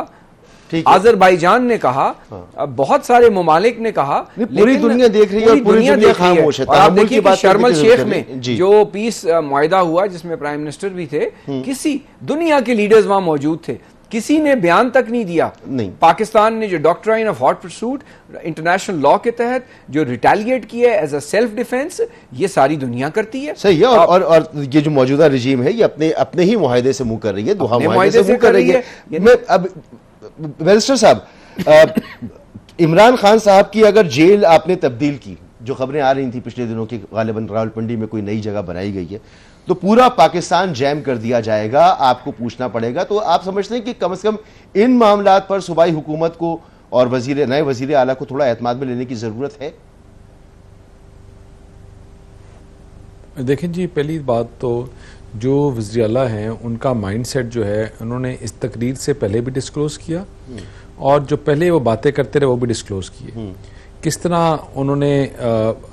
आज़रबाईजान ने कहा, बहुत सारे ममालिक ने कहा, पूरी दुनिया देख रही है और पूरी दुनिया खामोश है। और आप देखिए कि शर्म एल शेख में जो पीस मुआहिदा हुआ जिसमें प्राइम मिनिस्टर भी थे, किसी दुनिया के लीडर्स वहां मौजूद थे, किसी ने बयान तक नहीं दिया। नहीं, पाकिस्तान ने जो doctrine of hot pursuit international law के तहत जो रिटेलिएट किया है एज अ सेल्फ डिफेंस, ये सारी दुनिया करती है। सही है। और ये जो मौजूदा रजीम है ये अपने ही मुआहिदे से मुंह कर रही है, दोहा मुआहिदे से मुंह कर रही है। मैं अब बैरिस्टर साहब, इमरान खान साहब की अगर जेल आपने तब्दील की, जो खबरें आ रही थी पिछले दिनों की, गालिबन रावलपिंडी में कोई नई जगह बनाई गई है, तो पूरा पाकिस्तान जैम कर दिया जाएगा, आपको पूछना पड़ेगा। तो आप समझते हैं कि कम से कम इन मामलात पर सूबाई हुकूमत को और नए वजीर आला को थोड़ा एतमाद में लेने की जरूरत है? देखें जी, पहली बात तो जो वज़ीर आला हैं उनका माइंडसेट जो है, उन्होंने इस तकरीर से पहले भी डिस्क्लोज़ किया और जो पहले वो बातें करते रहे वो भी डिस्क्लोज़ किए। किस तरह उन्होंने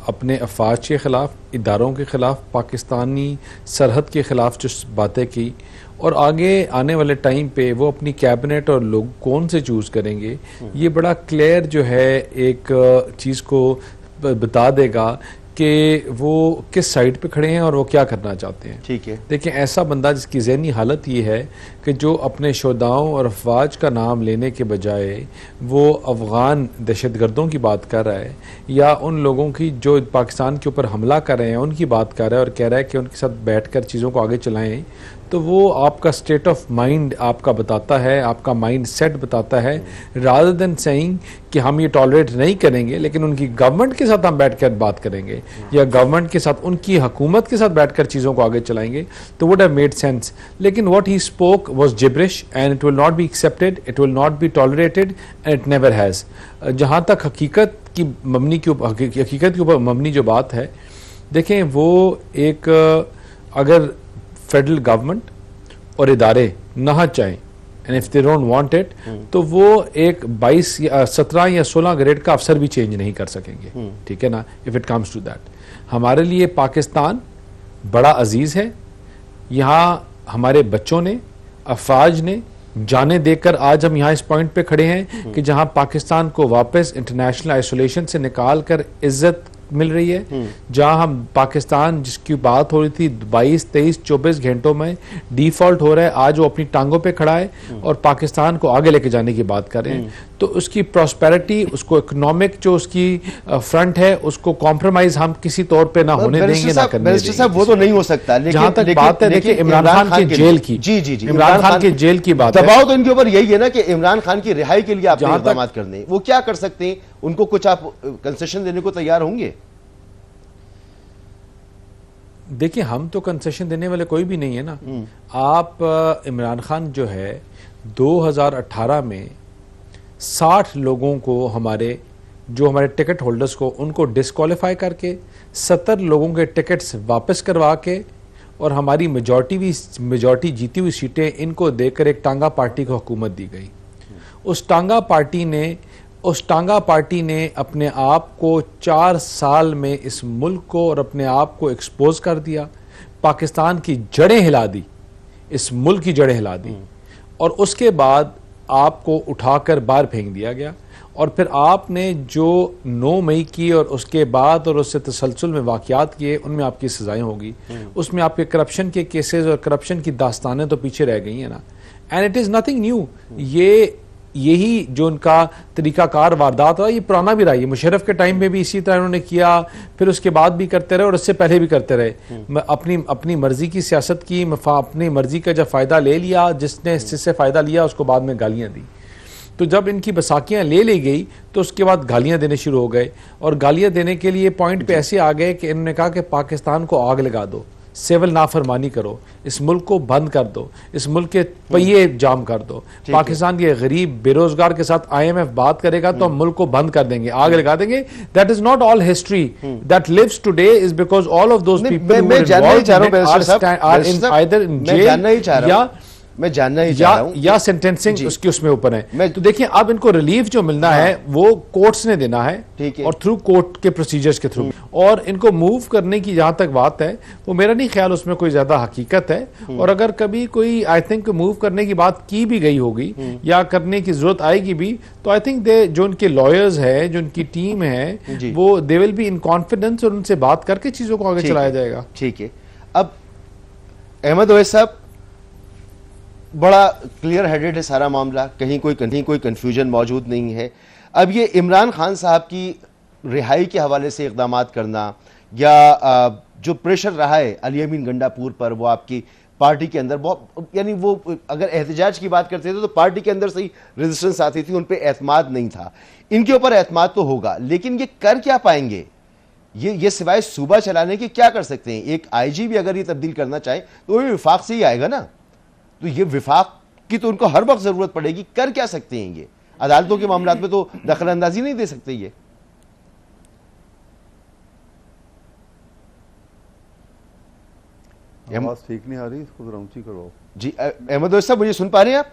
अपने अफवाज के ख़िलाफ़, इदारों के ख़िलाफ़, पाकिस्तानी सरहद के ख़िलाफ़ जो बातें की, और आगे आने वाले टाइम पे वो अपनी कैबिनेट और लोग कौन से चूज़ करेंगे, ये बड़ा क्लियर जो है एक चीज़ को बता देगा कि वो किस साइड पे खड़े हैं और वो क्या करना चाहते हैं। ठीक है। देखिए, ऐसा बंदा जिसकी ज़हनी हालत ये है कि जो अपने शोधाओं और अफवाज का नाम लेने के बजाय वो अफ़गान दहशतगर्दों की बात कर रहा है या उन लोगों की जो पाकिस्तान के ऊपर हमला कर रहे हैं उनकी बात कर रहा है और कह रहा है कि उनके साथ बैठ कर चीज़ों को आगे चलाएँ, तो वो आपका स्टेट ऑफ माइंड आपका बताता है, आपका माइंड सेट बताता है, रादर देन सेइंग कि हम ये टॉलरेट नहीं करेंगे लेकिन उनकी गवर्नमेंट के साथ हम बैठकर बात करेंगे या गवर्नमेंट के साथ, उनकी हुकूमत के साथ बैठकर चीज़ों को आगे चलाएंगे, तो वुड हैव मेड सेंस। लेकिन what he spoke was gibberish and it will not be accepted, it will not be tolerated and it never has. जहाँ तक हकीकत के ऊपर मबनी जो बात है, देखें वो एक अगर फेडरल गवर्नमेंट और इदारे ना चाहें and if they don't want it, तो वो एक 22 या 17 या 16 ग्रेड का अफसर भी चेंज नहीं कर सकेंगे। ठीक है ना, if it comes to that. हमारे लिए पाकिस्तान बड़ा अजीज है, यहाँ हमारे बच्चों ने, अफवाज ने जाने देकर आज हम यहाँ इस पॉइंट पे खड़े हैं कि जहाँ पाकिस्तान को वापस इंटरनेशनल आइसोलेशन से निकाल कर इज्जत मिल रही है, जहां हम पाकिस्तान जिसकी बात हो रही थी 22, 23, 24 घंटों में डिफॉल्ट हो रहा है, आज वो अपनी टांगों पे खड़ा है और पाकिस्तान को आगे लेके जाने की बात कर रहे हैं। तो उसकी प्रॉस्पेरिटी, उसको इकोनॉमिक जो उसकी फ्रंट है, उसको कॉम्प्रोमाइज हम किसी तौर पे ना होने देंगे, ना करने देंगे। साहब, वो तो नहीं हो सकता। जहां तक बात है, देखिए इमरान खान की जेल की, जी, इमरान खान की जेल की बात, दबाव तो इनके ऊपर यही है ना कि इमरान खान की रिहाई के लिए आप इक़दाम करने, वो क्या कर सकते हैं? उनको कुछ आप कंसेशन देने को तैयार होंगे? देखिए, हम तो कंसेशन देने वाले कोई भी नहीं है ना। आप इमरान खान जो है 2018 में 60 लोगों को हमारे टिकट होल्डर्स को उनको डिस्क्वालीफाई करके 70 लोगों के टिकट्स वापस करवा के और हमारी मेजॉरिटी जीती हुई सीटें इनको देकर एक टांगा पार्टी को हुकूमत दी गई। उस टांगा पार्टी ने उस टांगा पार्टी ने अपने आप को 4 साल में इस मुल्क को और अपने आप को एक्सपोज कर दिया, पाकिस्तान की जड़ें हिला दी, इस मुल्क की जड़ें हिला दी, और उसके बाद आपको उठाकर बाहर फेंक दिया गया। और फिर आपने जो 9 मई की और उसके बाद और उससे तसलसल में वाक़यात किए, उनमें आपकी सजाएं होगी, उसमें आपके करप्शन के केसेस और करप्शन की दास्तानें तो पीछे रह गई हैं ना। And it is nothing new. यही जो उनका तरीकाकार वारदात रहा, ये पुराना भी रहा। ये मुशर्रफ के टाइम में भी इसी तरह उन्होंने किया, फिर उसके बाद भी करते रहे और उससे पहले भी करते रहे। अपनी मर्जी की सियासत की, अपनी मर्जी का जब फ़ायदा ले लिया, जिससे फ़ायदा लिया उसको बाद में गालियाँ दी। तो जब इनकी बसाकियाँ ले ली गई तो उसके बाद गालियाँ देने शुरू हो गए, और गालियाँ देने के लिए पॉइंट पे ऐसे आ गए कि इन्होंने कहा कि पाकिस्तान को आग लगा दो, सिविल नाफरमानी करो, इस मुल्क को बंद कर दो, इस मुल्क के पहिए जाम कर दो, पाकिस्तान के गरीब बेरोजगार के साथ IMF बात करेगा तो हम मुल्क को बंद कर देंगे, आग लगा देंगे। That is not all history that lives today is because all of those people मैं जानना ही चाह रहा हूं या सेंटेंसिंग उसके उसमें ऊपर है। तो देखिए, अब इनको रिलीफ जो मिलना है वो कोर्ट्स ने देना है, और थ्रू कोर्ट के प्रोसीजर्स के थ्रू, और इनको मूव करने की जहां तक बात है वो मेरा नहीं ख्याल उसमें कोई ज्यादा हकीकत है। और अगर कभी कोई आई थिंक मूव करने की बात की भी गई होगी या करने की जरूरत आएगी भी, तो आई थिंक जो उनके लॉयर्स है, जो उनकी टीम है, वो they will be in confidence, और उनसे बात करके चीजों को आगे चलाया जाएगा। ठीक है। अब अहमद ओवैस साहब, बड़ा क्लियर हेडेड है सारा मामला, कहीं कोई कंफ्यूजन मौजूद नहीं है। अब ये इमरान खान साहब की रिहाई के हवाले से इक़दामात करना, या जो प्रेशर रहा है अली अमीन गंडापुर पर, वो आपकी पार्टी के अंदर बहुत, यानी वो अगर एहतजाज की बात करते थे तो पार्टी के अंदर से ही रेजिस्टेंस आती थी, उन पर एतमाद नहीं था। इनके ऊपर एतमाद तो होगा, लेकिन ये कर क्या पाएंगे? ये सिवाय सूबा चलाने के क्या कर सकते हैं? एक IG भी अगर ये तब्दील करना चाहे तो वो विफाक से ही आएगा ना। तो ये विफाक की तो उनको हर वक्त जरूरत पड़ेगी। कर क्या सकते हैं ये? अदालतों के मामलों में तो दखल अंदाजी नहीं दे सकते ये। आवाज ठीक नहीं आ रही, इसको जरा ऊंची करवाओ जी। अहमद ओवैस साहब, मुझे सुन पा रहे हैं आप?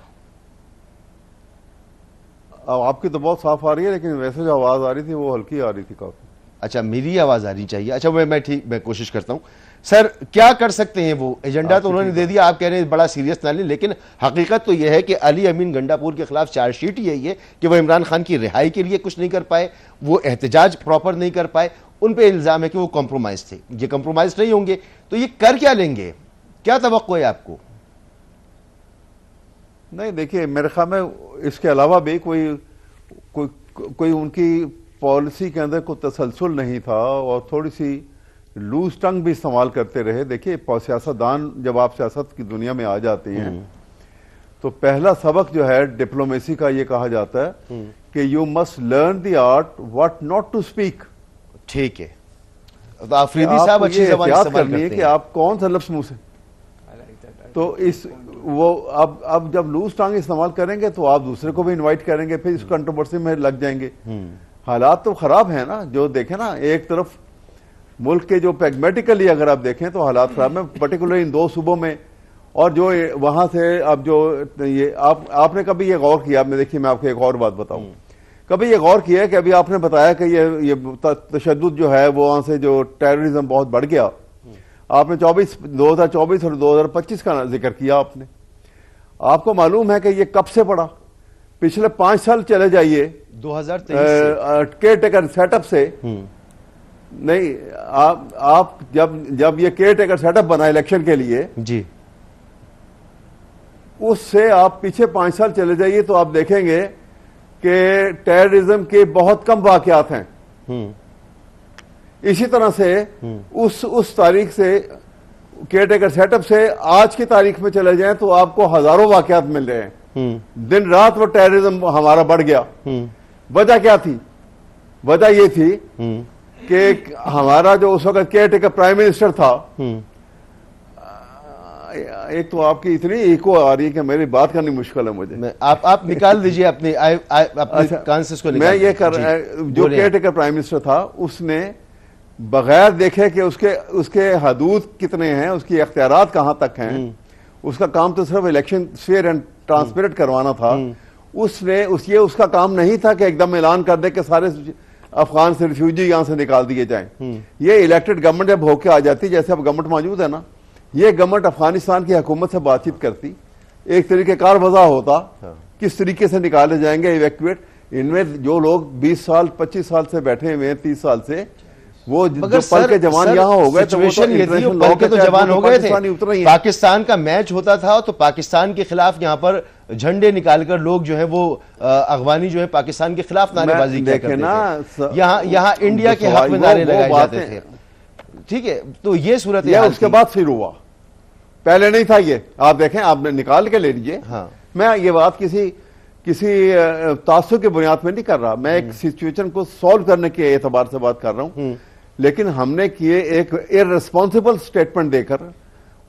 आपकी तो बहुत साफ आ रही है, लेकिन वैसे जो आवाज आ रही थी वो हल्की आ रही थी काफी। अच्छा, मेरी आवाज आ रही चाहिए। अच्छा, मैं कोशिश करता हूं। सर, क्या कर सकते हैं वो? एजेंडा तो उन्होंने दे दिया, आप कह रहे हैं बड़ा सीरियस ना लें, लेकिन हकीकत तो यह है कि अली अमीन गंडापुर के खिलाफ चार्जशीट यही है कि वो इमरान खान की रिहाई के लिए कुछ नहीं कर पाए, वो एहतजाज प्रॉपर नहीं कर पाए, उन पे इल्जाम है कि वो कॉम्प्रोमाइज थे। ये कॉम्प्रोमाइज नहीं होंगे तो ये कर क्या लेंगे? क्या तवक्को है आपको? नहीं, देखिए, मेरे ख्याल में इसके अलावा भी कोई उनकी पॉलिसी के अंदर कोई तसलसल नहीं था, और थोड़ी सी लूज टंग भी इस्तेमाल करते रहे। देखिए, सियासतदान जब आप सियासत की दुनिया में आ जाते हैं तो पहला सबक जो है डिप्लोमेसी का, ये कहा जाता है कि you must learn the art what not to speak. ठीक है, तो आफरीदी साहब अच्छी ज़बान इस्तेमाल करते हैं कि आप कौन सा लफ्ज़ मुंह से, तो अब जब लूज टंग इस्तेमाल करेंगे तो आप दूसरे को भी इनवाइट करेंगे, फिर इस कंट्रोवर्सी में लग जाएंगे। हालात तो खराब है ना, जो देखें ना, एक तरफ मुल्क के जो प्रैग्मेटिकली अगर आप देखें तो हालात खराब है, पर्टिकुलर इन 2 सूबों में। और जो वहां से अब जो ये आपने कभी ये गौर किया? आपने, देखिए, मैं आपको एक और बात बताऊं, कभी ये गौर किया है कि अभी आपने बताया कि ये तशद्दुद जो है वो वहां से जो टेररिज्म बहुत बढ़ गया, आपने 2024 और 2025 का जिक्र किया आपने। आपको मालूम है कि ये कब से पड़ा? पिछले 5 साल चले जाइए, 2023 केयर टेकर सेटअप से नहीं, आप जब ये केयर टेकर सेटअप बना इलेक्शन के लिए जी, उससे आप पीछे 5 साल चले जाइए तो आप देखेंगे कि टेररिज्म के बहुत कम वाकयात हैं। इसी तरह से उस तारीख से, केयर टेकर सेटअप से आज की तारीख में चले जाएं तो आपको हजारों वाकयात मिल रहे हैं। दिन रात वो टेररिज्म हमारा बढ़ गया। वजह क्या थी? वजह ये थी कि हमारा जो उस वक्त केयर टेकर प्राइम मिनिस्टर था, एक तो आपकी इतनी इको आ रही है कि मेरी बात करनी मुश्किल है मुझे। आप निकाल दीजिए अपने कांसेस को। मैं ये कर, जो केयर टेकर प्राइम मिनिस्टर था, उसने बगैर देखे कि उसके हदूद कितने हैं, उसकी अख्तियारात कहां तक हैं, उसका काम तो सिर्फ इलेक्शन फेयर एंड ट्रांसपेरेंट करवाना था, ये उसका काम नहीं था कि एकदम ऐलान कर दे कि सारे अफगान से रिफ्यूजी यहां से निकाल दिए जाएं। ये इलेक्टेड गवर्नमेंट जब होके आ जाती, जैसे अब गवर्नमेंट मौजूद है ना, ये गवर्नमेंट अफगानिस्तान की हुकूमत से बातचीत करती, एक तरीके कार वजह होता किस तरीके से निकाले जाएंगे इवैक्यूएट। इनमें जो लोग 20 साल 25 साल से बैठे हुए हैं, 30 साल से, वो जो पल के जवान यहाँ हो गए, तो वो तो इंटरनेशनल लॉ के जवान हो गए थे। ही पाकिस्तान का मैच होता था तो पाकिस्तान के खिलाफ यहाँ पर झंडे निकालकर लोग जो है वो अफगानी जो है पाकिस्तान के खिलाफ नारेबाजी किया करते थे। यहाँ इंडिया के हक में नारे लगाए जाते थे। ठीक है, तो ये सूरत है। उसके बाद फिर हुआ, पहले नहीं था ये। आप देखें, आप निकाल के ले लीजिए। हाँ। मैं ये बात किसी तासुब की बुनियाद में नहीं कर रहा, मैं एक सिचुएशन को सॉल्व करने के एतबार से बात कर रहा हूं। लेकिन हमने किए एक इररिस्पॉन्सिबल स्टेटमेंट देकर,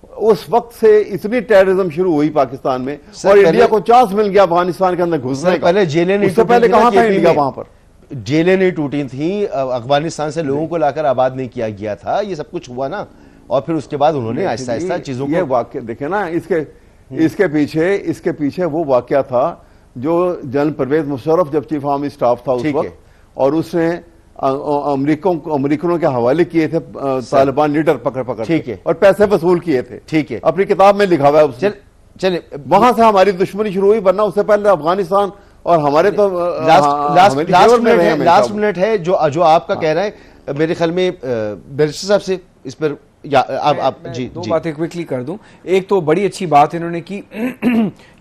उस वक्त से इतनी टेररिज्म शुरू हुई पाकिस्तान में, और इंडिया को चांस मिल गया अफगानिस्तान के अंदर घुसने का। पहले जेलें नहीं, उससे पहले कहां था इंडिया? वहां पर जेलें नहीं टूटी थी, अफगानिस्तान से लोगों को लाकर आबाद नहीं किया गया था, ये सब कुछ हुआ ना। और फिर उसके बाद उन्होंने आहिस्ता आहिस्ता चीजों को, वाक्य देखे ना, इसके पीछे वो वाक्य था जो जनरल परवेज मुशर्रफ जब चीफ आर्मी स्टाफ था उस वक्त, और उसने अमेरिकनों के हवाले किए थे तालिबान लीडर पकड़ ठीक है, और पैसे वसूल किए थे। ठीक है, अपनी किताब में लिखा हुआ है। चले वहां से हमारी दुश्मनी शुरू हुई, वरना उससे पहले अफगानिस्तान और हमारे तो लास्ट मिनट है जो आपका कह रहे हैं। मेरे ख्याल में बैरिस्टर साहब से इस पर आप जी दो बातें क्विकली कर दूं। एक तो बड़ी अच्छी बात इन्होंने की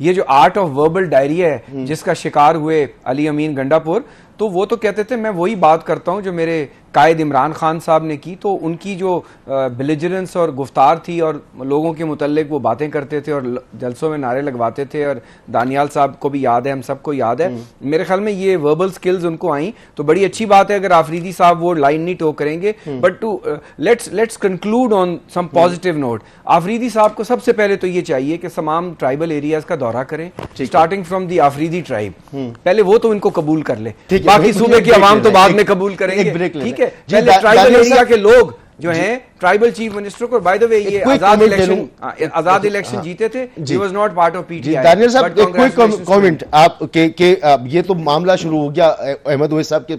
ये जो आर्ट ऑफ वर्बल डायरी है जिसका शिकार हुए अली अमीन गंडापुर, तो वो तो कहते थे, मैं वही बात करता हूं जो मेरे कायद इमरान खान साहब ने की। तो उनकी जो बिलिजरेंस और गुफ्तार थी और लोगों के मुतल्लिक वो बातें करते थे और जलसों में नारे लगवाते थे, और दानियाल साहब को भी याद है, हम सबको याद है। मेरे ख्याल में ये वर्बल स्किल्स उनको आई, तो बड़ी अच्छी बात है अगर आफरीदी साहब वो लाइन नहीं टो करेंगे। But to let's conclude on some positive note. Afridi साहब को सबसे पहले तो ये चाहिए कि तमाम ट्राइबल एरियाज का दौरा करें, starting from the Afridi tribe. पहले वो तो इनको कबूल कर ले, बाकी सूबे की आवाम तो बाद में कबूल करेंगे। ठीक है, पहले ट्राइबल एरिया के लोग जो हैं ट्राइबल चीफ मिनिस्टर को, बाय द वे ये आजाद इलेक्शन जीते थे, he was not part of PTI. Daniyal साहब एक क्विक कमेंट आप के ये तो मामला शुरू हो गया अहमद ओवैस साहब के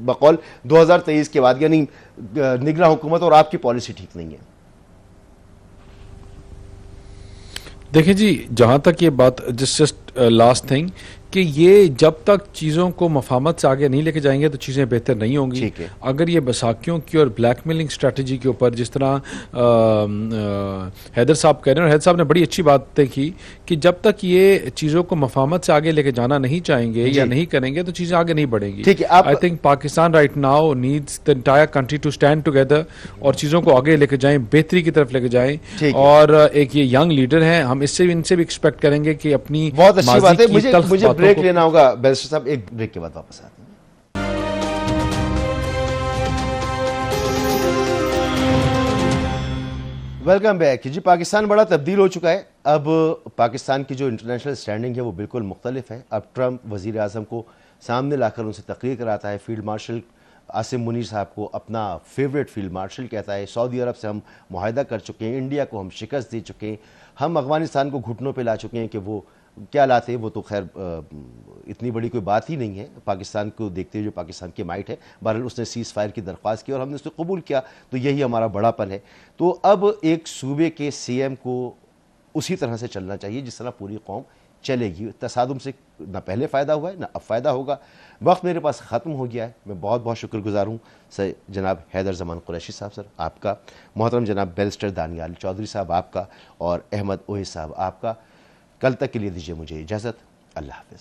बकौल 2023 के बाद, यानी निगरान हुकूमत और आपकी पॉलिसी ठीक नहीं है। देखिए जी, जहां तक ये बात जस्ट लास्ट थिंग कि ये जब तक चीज़ों को मफामत से आगे नहीं लेके जाएंगे तो चीज़ें बेहतर नहीं होंगी। अगर ये बैसाखियों की और ब्लैकमेलिंग स्ट्रेटजी के ऊपर, जिस तरह हैदर साहब कह रहे हैं, और हैदर साहब ने बड़ी अच्छी बातें की कि जब तक ये चीज़ों को मफामत से आगे लेके जाना नहीं चाहेंगे या नहीं करेंगे तो चीज़ें आगे नहीं बढ़ेंगी। I think Pakistan right now needs the entire country to stand together और चीज़ों को आगे लेके जाएं, बेहतरी की तरफ लेके जाएं। और एक ये यंग लीडर हैं, हम इनसे भी एक्सपेक्ट करेंगे कि अपनी बहुत अच्छी बात है। मुझे ब्रेक लेना होगा बैरिस्टर साहब, एक ब्रेक के बाद वापस आते हैं। वेलकम बैक जी। पाकिस्तान बड़ा तब्दील हो चुका है। अब पाकिस्तान की जो इंटरनेशनल स्टैंडिंग है वो बिल्कुल मुख्तलिफ है। अब ट्रंप वजीर आजम को सामने लाकर उनसे तकरीर कराता है, फील्ड मार्शल आसिम मुनीर साहब को अपना फेवरेट फील्ड मार्शल कहता है, सऊदी अरब से हम मुआहदा कर चुके हैं, इंडिया को हम शिकस्त दे चुके हैं, हम अफगानिस्तान को घुटनों पे ला चुके हैं कि वो क्या लाते, वो तो खैर इतनी बड़ी कोई बात ही नहीं है पाकिस्तान को देखते हुए, जो पाकिस्तान की माइट है। बहरहाल उसने सीज़ फायर की दरख्वास्त की और हमने उसको कबूल किया, तो यही हमारा बड़ापन है। तो अब एक सूबे के सीएम को उसी तरह से चलना चाहिए जिस तरह पूरी कौम चलेगी। तसादुम से ना पहले फ़ायदा हुआ है ना अब फ़ायदा होगा। वक्त मेरे पास ख़त्म हो गया है। मैं बहुत बहुत शुक्रगुजार हूँ सर जनाब हैदर ज़मान कुरैशी साहब सर आपका, मोहतरम जनाब बैरिस्टर दानियाल चौधरी साहब आपका, और अहमद ओवैस साहब आपका। कल तक के लिए दीजिए मुझे इजाज़त। अल्लाह हाफ़िज़।